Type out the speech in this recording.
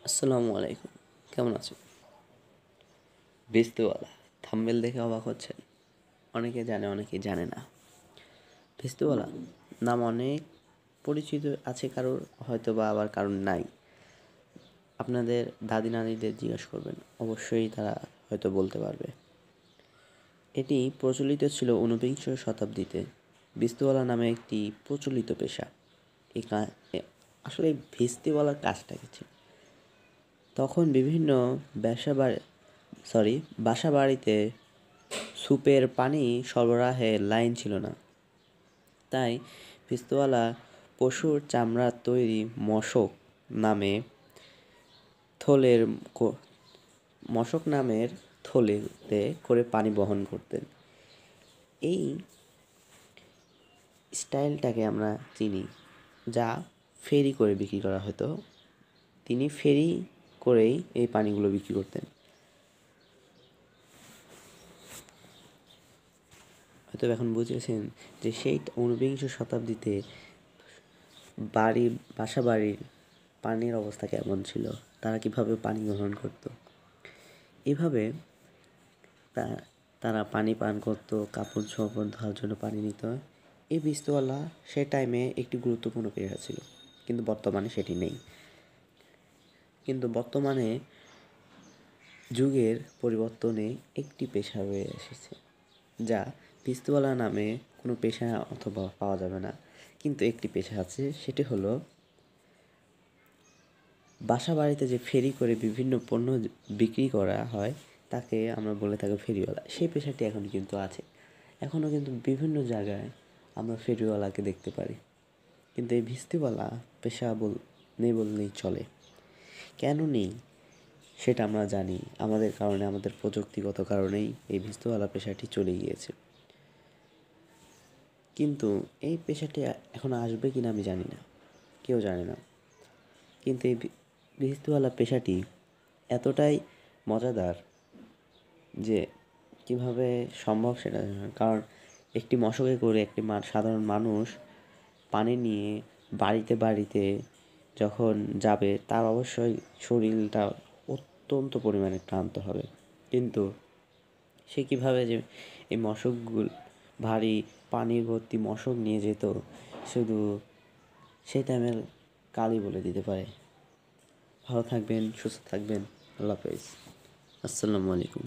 আসসালামু আলাইকুম। কেমন আছেন? ভিস্তুওয়ালা থাম্বনেল দেখে অবাক হচ্ছেন? অনেকে জানে, অনেকে জানে না। ভিস্তুওয়ালা নাম অনেক পরিচিত আছে কারোর, হয়তো বা আবার কারোর নাই। আপনাদের দাদি নানিদের জিজ্ঞেস করবেন, অবশ্যই তারা হয়তো বলতে পারবে। এটি প্রচলিত ছিল ঊনবিংশ শতাব্দীতে। ভিস্তুওয়ালা নামে একটি প্রচলিত পেশা। আসলে ভিস্তিওয়ালার কাজটা কি ছিল? তখন বিভিন্ন বাসাবাড়িতে সুপের পানি সরবরাহে লাইন ছিল না। তাই ভিস্তুওয়ালা পশুর চামড়ার তৈরি নামে থলের নামের থলেতে করে পানি বহন করতেন। এই স্টাইলটাকে আমরা চিনি, যা ফেরি করে বিক্রি করা হতো। তিনি ফেরি করেই এই পানিগুলো বিক্রি করতেন। হয়তো এখন বুঝেছেন যে সেই ঊনবিংশ শতাব্দীতে বাসাবাড়ির পানির অবস্থা কেমন ছিল, তারা কিভাবে পানি গ্রহণ করত। এভাবে তারা পানি পান করতো, কাপড় চোপড় ধোয়ার জন্য পানি নিত। এই ভিস্তুওয়ালা সে টাইমে একটি গুরুত্বপূর্ণ পেশা ছিল, কিন্তু বর্তমানে সেটি নেই। কিন্তু বর্তমানে যুগের পরিবর্তনে একটি পেশা রয়ে এসেছে, যা ভিস্তুওয়ালা নামে কোনো পেশা অথবা পাওয়া যাবে না। কিন্তু একটি পেশা আছে, সেটি হলো বাসা বাড়িতে যে ফেরি করে বিভিন্ন পণ্য বিক্রি করা হয়, তাকে আমরা বলে থাকি ফেরিওয়ালা। সেই পেশাটি এখন কিন্তু আছে। এখনও কিন্তু বিভিন্ন জায়গায় আমরা ফেরিওয়ালাকে দেখতে পারি। কিন্তু এই ভিস্তিওয়ালা পেশা নেই বললেই চলে। কেন নেই সেটা আমরা জানি, আমাদের কারণে, আমাদের প্রযুক্তিগত কারণেই এই ভিস্তিওয়ালা পেশাটি চলে গিয়েছে। কিন্তু এই পেশাটি এখন আসবে কিনা আমি জানি না, কেউ জানে না। কিন্তু এই ভিস্তিওয়ালা পেশাটি এতটাই মজাদার যে কিভাবে সম্ভব সেটা জানি না। কারণ একটি মশকে করে একটি সাধারণ মানুষ পানি নিয়ে বাড়িতে বাড়িতে যখন যাবে, তার অবশ্যই শরীরটা অত্যন্ত পরিমাণে ক্লান্ত হবে। কিন্তু সে কীভাবে যে এই ভারী পানি ভর্তি মশক নিয়ে যেত, শুধু সেই টাইমের কালই বলে দিতে পারে। ভালো থাকবেন, সুস্থ থাকবেন। আল্লাহ হাফেজ। আসসালামু আলাইকুম।